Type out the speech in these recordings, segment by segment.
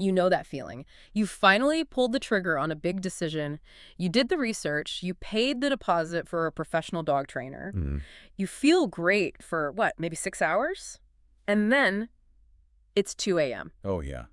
You know that feeling. You finally pulled the trigger on a big decision. You did the research. You paid the deposit for a professional dog trainer. Mhm. You feel great for, what, maybe 6 hours? And then it's 2 a.m. Oh, yeah.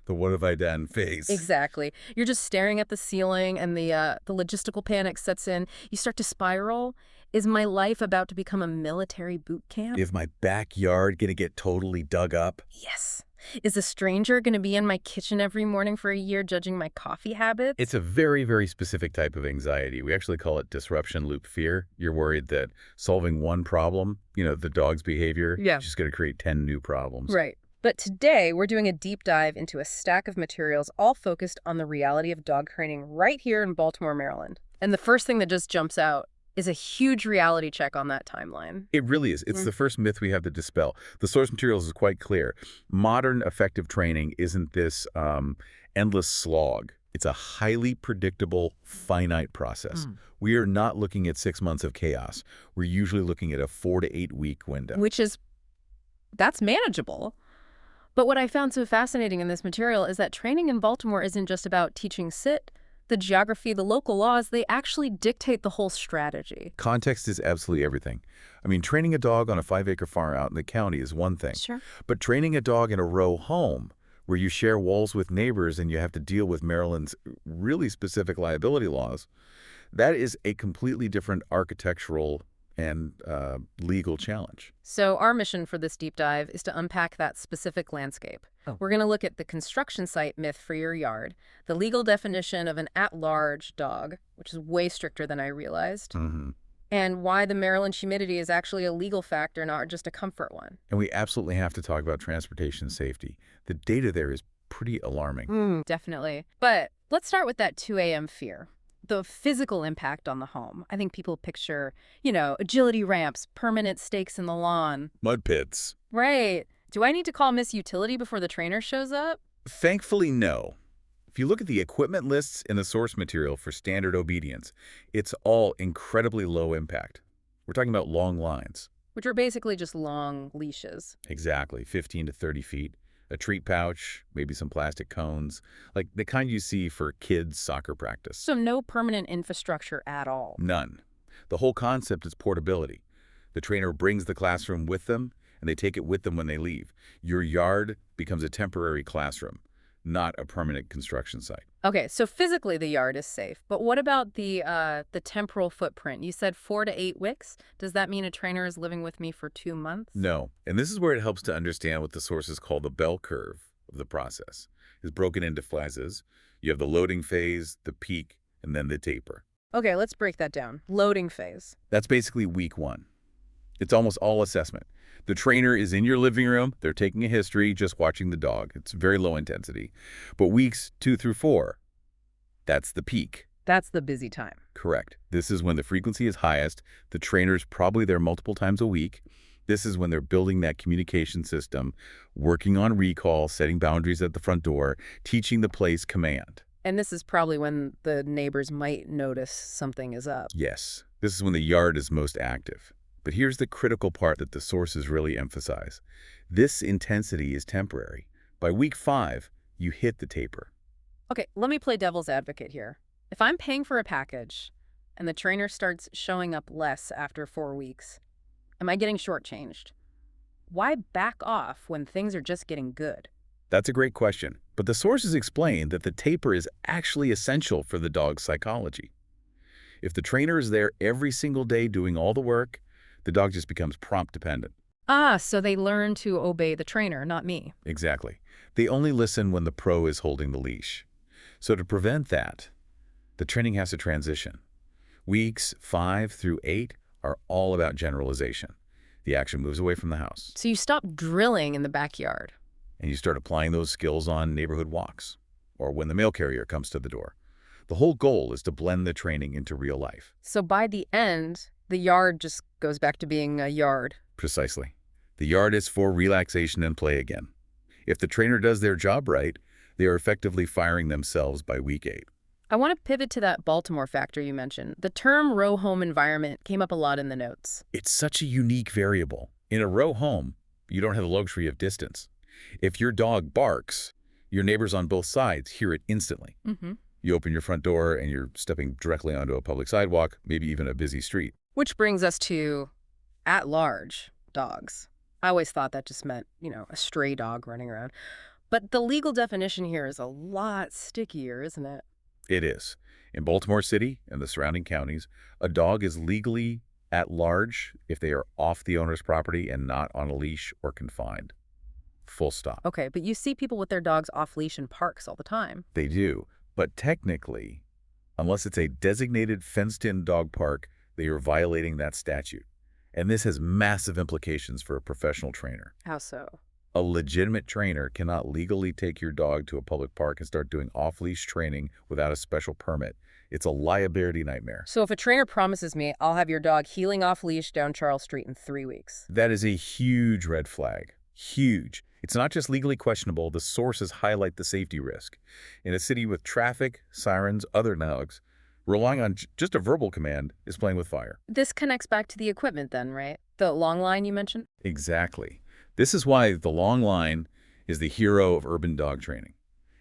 The what have I done phase. Exactly. You're just staring at the ceiling and the logistical panic sets in. You start to spiral. Is my life about to become a military boot camp? Is my backyard going to get totally dug up? Yes. Is a stranger going to be in my kitchen every morning for a year judging my coffee habits? It's a very, very specific type of anxiety. We actually call it disruption loop fear. You're worried that solving one problem, the dog's behavior, Yeah. is just going to create 10 new problems. Right. But today, we're doing a deep dive into a stack of materials all focused on the reality of dog training right here in Baltimore, Maryland. And the first thing that just jumps out is a huge reality check on that timeline. It really is. It's the first myth we have to dispel. The source materials is quite clear. Modern effective training isn't this endless slog. It's a highly predictable, finite process. We are not looking at 6 months of chaos. We're usually looking at a 4 to 8 week window. That's manageable. But what I found so fascinating in this material is that training in Baltimore isn't just about teaching sit. The geography, the local laws, they actually dictate the whole strategy. Context is absolutely everything. I mean, training a dog on a 5-acre farm out in the county is one thing. Sure. But training a dog in a row home where you share walls with neighbors and you have to deal with Maryland's really specific liability laws, that is a completely different architectural and legal challenge. So our mission for this deep dive is to unpack that specific landscape. We're going to look at the construction site myth for your yard, the legal definition of an at-large dog, which is way stricter than I realized, and why the Maryland humidity is actually a legal factor, not just a comfort one. And we absolutely have to talk about transportation safety. The data there is pretty alarming. Definitely. But let's start with that 2 a.m. fear. The physical impact on the home. I think people picture, agility ramps, permanent stakes in the lawn. Mud pits. Right. Do I need to call Miss Utility before the trainer shows up? Thankfully, no. If you look at the equipment lists in the source material for standard obedience, it's all incredibly low impact. We're talking about long lines. Which are basically just long leashes. Exactly, 15 to 30 feet. A treat pouch, maybe some plastic cones, like the kind you see for kids' soccer practice. So no permanent infrastructure at all. None. The whole concept is portability. The trainer brings the classroom with them, and they take it with them when they leave. Your yard becomes a temporary classroom, not a permanent construction site. Okay, so physically the yard is safe, but what about the temporal footprint? You said 4 to 8 weeks. Does that mean a trainer is living with me for 2 months? No, and this is where it helps to understand what the sources call the bell curve of the process. It's broken into phases. You have the loading phase, the peak, and then the taper. Okay, let's break that down. Loading phase. That's basically week 1. It's almost all assessment. The trainer is in your living room. They're taking a history, just watching the dog. It's very low intensity. But weeks 2 through 4, that's the peak. That's the busy time. Correct. This is when the frequency is highest. The trainer's probably there multiple times a week. This is when they're building that communication system, working on recall, setting boundaries at the front door, teaching the place command. And this is probably when the neighbors might notice something is up. Yes, this is when the yard is most active. But here's the critical part that the sources really emphasize. This intensity is temporary. By week 5, you hit the taper. Okay, let me play devil's advocate here. If I'm paying for a package and the trainer starts showing up less after 4 weeks, am I getting shortchanged? Why back off when things are just getting good? That's a great question. But the sources explain that the taper is actually essential for the dog's psychology. If the trainer is there every single day doing all the work, the dog just becomes prompt dependent. So they learn to obey the trainer, not me. Exactly. They only listen when the pro is holding the leash. So to prevent that, the training has to transition. Weeks 5 through 8 are all about generalization. The action moves away from the house. So you stop drilling in the backyard. And you start applying those skills on neighborhood walks or when the mail carrier comes to the door. The whole goal is to blend the training into real life. So by the end, the yard just goes back to being a yard. Precisely. The yard is for relaxation and play again. If the trainer does their job right, they are effectively firing themselves by week 8. I want to pivot to that Baltimore factor you mentioned. The term row home environment came up a lot in the notes. It's such a unique variable. In a row home, you don't have the luxury of distance. If your dog barks, Your neighbors on both sides hear it instantly. Mm-hmm. You open your front door and you're stepping directly onto a public sidewalk, maybe even a busy street. Which brings us to at-large dogs. I always thought that just meant, a stray dog running around. But the legal definition here is a lot stickier, isn't it? It is. In Baltimore City and the surrounding counties, a dog is legally at large if they are off the owner's property and not on a leash or confined. Full stop. Okay, but you see people with their dogs off-leash in parks all the time. They do. But technically, unless it's a designated fenced-in dog park, they are violating that statute. And this has massive implications for a professional trainer. How so? A legitimate trainer cannot legally take your dog to a public park and start doing off-leash training without a special permit. It's a liability nightmare. So if a trainer promises me I'll have your dog heeling off-leash down Charles Street in 3 weeks. That is a huge red flag. Huge. It's not just legally questionable, the sources highlight the safety risk. In a city with traffic, sirens, other dogs, relying on just a verbal command is playing with fire. This connects back to the equipment then, right? The long line you mentioned? Exactly. This is why the long line is the hero of urban dog training.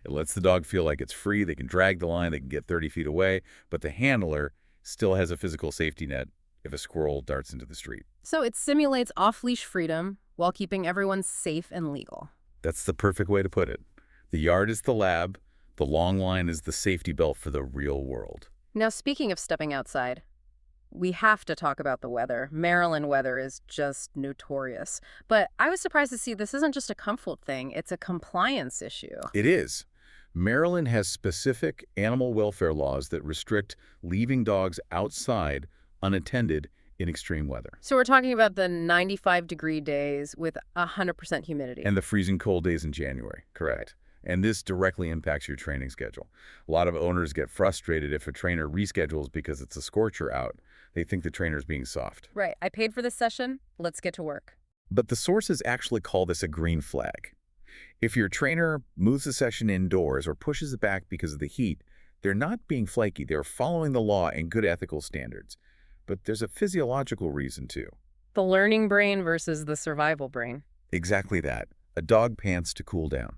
It lets the dog feel like it's free, they can drag the line, they can get 30 feet away, but the handler still has a physical safety net if a squirrel darts into the street. So it simulates off-leash freedom while keeping everyone safe and legal. That's the perfect way to put it. The yard is the lab, the long line is the safety belt for the real world. Now, speaking of stepping outside, we have to talk about the weather. Maryland weather is just notorious. But I was surprised to see this isn't just a comfort thing, it's a compliance issue. It is. Maryland has specific animal welfare laws that restrict leaving dogs outside unattended in extreme weather. So we're talking about the 95-degree days with 100% humidity. And the freezing cold days in January, correct. And this directly impacts your training schedule. A lot of owners get frustrated if a trainer reschedules because it's a scorcher out. They think the trainer's being soft. Right. I paid for this session. Let's get to work. But the sources actually call this a green flag. If your trainer moves the session indoors or pushes it back because of the heat, they're not being flaky. They're following the law and good ethical standards. But there's a physiological reason, too. The learning brain versus the survival brain. Exactly that. A dog pants to cool down.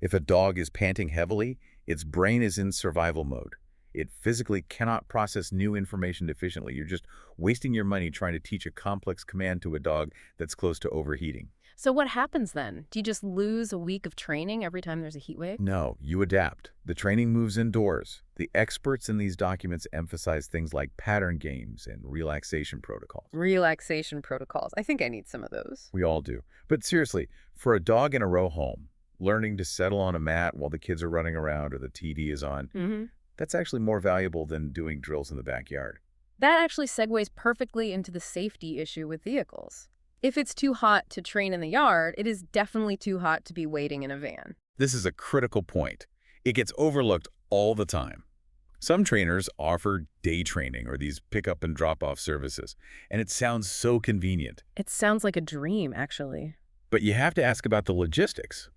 If a dog is panting heavily, its brain is in survival mode. It physically cannot process new information efficiently. You're just wasting your money trying to teach a complex command to a dog that's close to overheating. So what happens then? Do you just lose a week of training every time there's a heat wave? No, you adapt. The training moves indoors. The experts in these documents emphasize things like pattern games and relaxation protocols. Relaxation protocols. I think I need some of those. We all do. But seriously, for a dog in a row home, learning to settle on a mat while the kids are running around or the TD is on, that's actually more valuable than doing drills in the backyard. That actually segues perfectly into the safety issue with vehicles. If it's too hot to train in the yard, it is definitely too hot to be waiting in a van. This is a critical point. It gets overlooked all the time. Some trainers offer day training or these pick-up and drop-off services, and it sounds so convenient. It sounds like a dream, actually. But you have to ask about the logistics.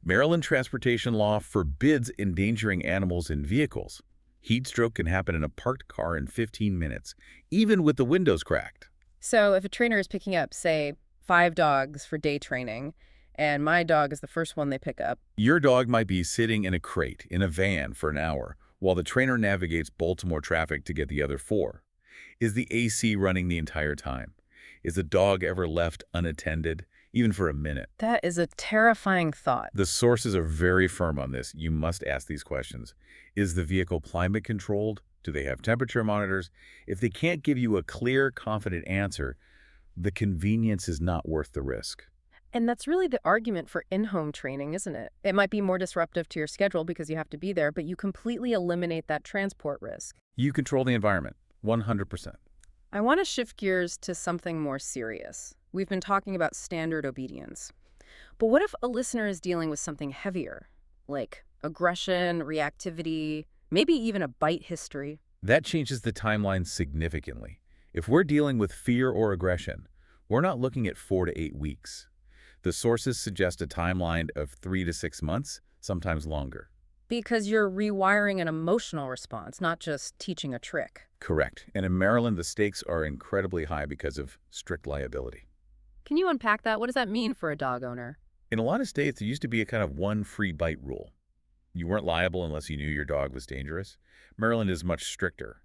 Maryland transportation law forbids endangering animals in vehicles. Heat stroke can happen in a parked car in 15 minutes, even with the windows cracked. So if a trainer is picking up, say, 5 dogs for day training, and my dog is the first one they pick up. Your dog might be sitting in a crate in a van for an hour while the trainer navigates Baltimore traffic to get the other 4. Is the AC running the entire time? Is the dog ever left unattended, even for a minute? That is a terrifying thought. The sources are very firm on this. You must ask these questions. Is the vehicle climate controlled? Do they have temperature monitors? If they can't give you a clear, confident answer, the convenience is not worth the risk. And that's really the argument for in-home training, isn't it? It might be more disruptive to your schedule because you have to be there, but you completely eliminate that transport risk. You control the environment, 100%. I want to shift gears to something more serious. We've been talking about standard obedience. But what if a listener is dealing with something heavier, like aggression, reactivity, maybe even a bite history? That changes the timeline significantly. If we're dealing with fear or aggression, we're not looking at 4 to 8 weeks. The sources suggest a timeline of 3 to 6 months, sometimes longer. Because you're rewiring an emotional response, not just teaching a trick. Correct. And in Maryland, the stakes are incredibly high because of strict liability. Can you unpack that? What does that mean for a dog owner? In a lot of states, there used to be a kind of one free bite rule. You weren't liable unless you knew your dog was dangerous. Maryland is much stricter.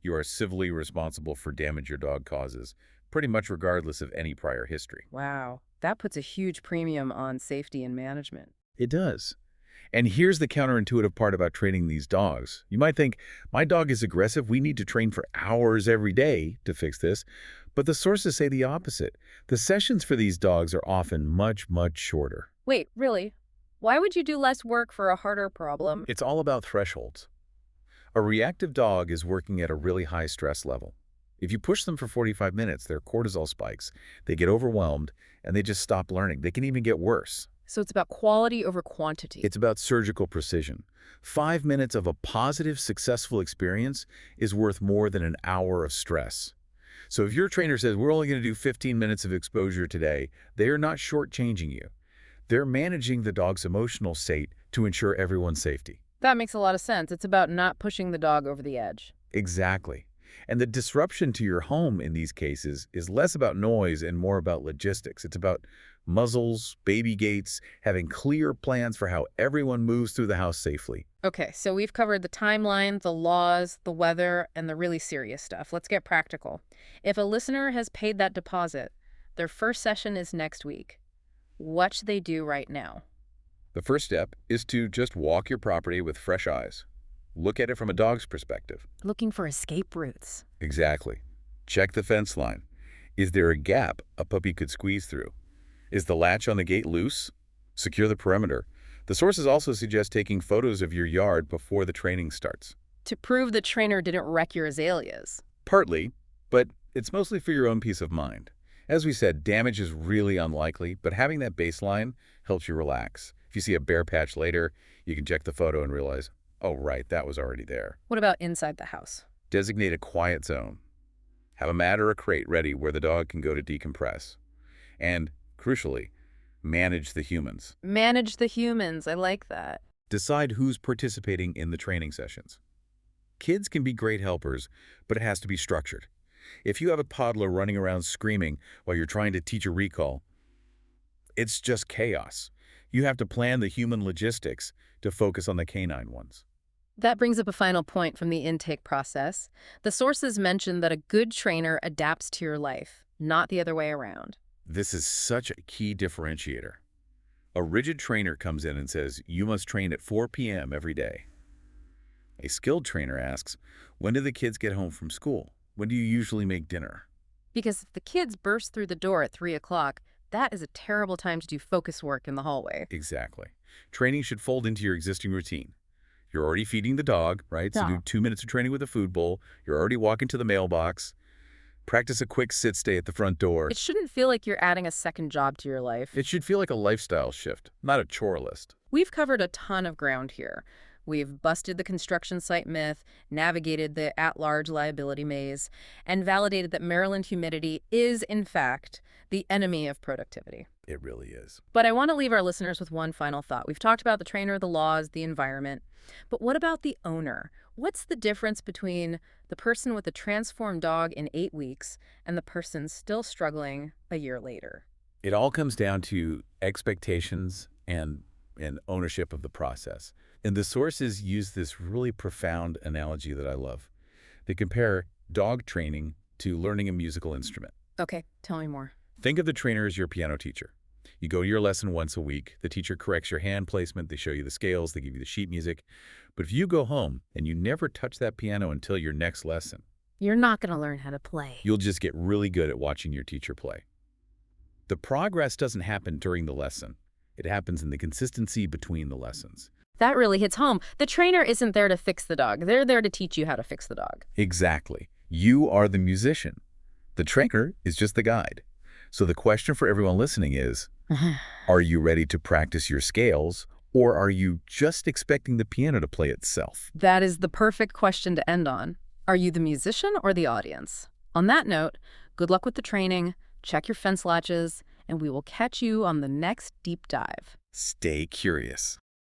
You are civilly responsible for damage your dog causes, pretty much regardless of any prior history. Wow, that puts a huge premium on safety and management. It does. And here's the counterintuitive part about training these dogs. You might think, my dog is aggressive, we need to train for hours every day to fix this. But the sources say the opposite. The sessions for these dogs are often much, much shorter. Wait, really? Why would you do less work for a harder problem? It's all about thresholds. A reactive dog is working at a really high stress level. If you push them for 45 minutes, their cortisol spikes, they get overwhelmed, and they just stop learning. They can even get worse. So it's about quality over quantity. It's about surgical precision. 5 minutes of a positive, successful experience is worth more than an hour of stress. So if your trainer says, we're only going to do 15 minutes of exposure today, they are not shortchanging you. They're managing the dog's emotional state to ensure everyone's safety. That makes a lot of sense. It's about not pushing the dog over the edge. Exactly. And the disruption to your home in these cases is less about noise and more about logistics. It's about muzzles, baby gates, having clear plans for how everyone moves through the house safely. Okay, so we've covered the timeline, the laws, the weather, and the really serious stuff. Let's get practical. If a listener has paid that deposit, their first session is next week. What should they do right now? The first step is to just walk your property with fresh eyes. Look at it from a dog's perspective. Looking for escape routes. Exactly. Check the fence line. Is there a gap a puppy could squeeze through? Is the latch on the gate loose? Secure the perimeter. The sources also suggest taking photos of your yard before the training starts. To prove the trainer didn't wreck your azaleas. Partly, but it's mostly for your own peace of mind. As we said, damage is really unlikely, but having that baseline helps you relax. If you see a bare patch later, you can check the photo and realize, oh, right, that was already there. What about inside the house? Designate a quiet zone. Have a mat or a crate ready where the dog can go to decompress. And, crucially, manage the humans. Manage the humans. I like that. Decide who's participating in the training sessions. Kids can be great helpers, but it has to be structured. If you have a toddler running around screaming while you're trying to teach a recall, it's just chaos. You have to plan the human logistics to focus on the canine ones. That brings up a final point from the intake process. The sources mention that a good trainer adapts to your life, not the other way around. This is such a key differentiator. A rigid trainer comes in and says, you must train at 4 p.m. every day. A skilled trainer asks, when do the kids get home from school? When do you usually make dinner? Because if the kids burst through the door at 3 o'clock, that is a terrible time to do focus work in the hallway. Exactly. Training should fold into your existing routine. You're already feeding the dog, right? So do 2 minutes of training with a food bowl. You're already walking to the mailbox. Practice a quick sit-stay at the front door. It shouldn't feel like you're adding a second job to your life. It should feel like a lifestyle shift, not a chore list. We've covered a ton of ground here. We've busted the construction site myth, navigated the at-large liability maze, and validated that Maryland humidity is, in fact, the enemy of productivity. It really is. But I want to leave our listeners with one final thought. We've talked about the trainer, the laws, the environment. But what about the owner? What's the difference between the person with a transformed dog in 8 weeks and the person still struggling a year later? It all comes down to expectations and ownership of the process. And the sources use this really profound analogy that I love. They compare dog training to learning a musical instrument. Okay, tell me more. Think of the trainer as your piano teacher. You go to your lesson once a week. The teacher corrects your hand placement. They show you the scales. They give you the sheet music. But if you go home and you never touch that piano until your next lesson, you're not going to learn how to play. You'll just get really good at watching your teacher play. The progress doesn't happen during the lesson. It happens in the consistency between the lessons. That really hits home. The trainer isn't there to fix the dog. They're there to teach you how to fix the dog. Exactly. You are the musician. The trainer is just the guide. So the question for everyone listening is, are you ready to practice your scales, or are you just expecting the piano to play itself? That is the perfect question to end on. Are you the musician or the audience? On that note, good luck with the training, check your fence latches, and we will catch you on the next deep dive. Stay curious.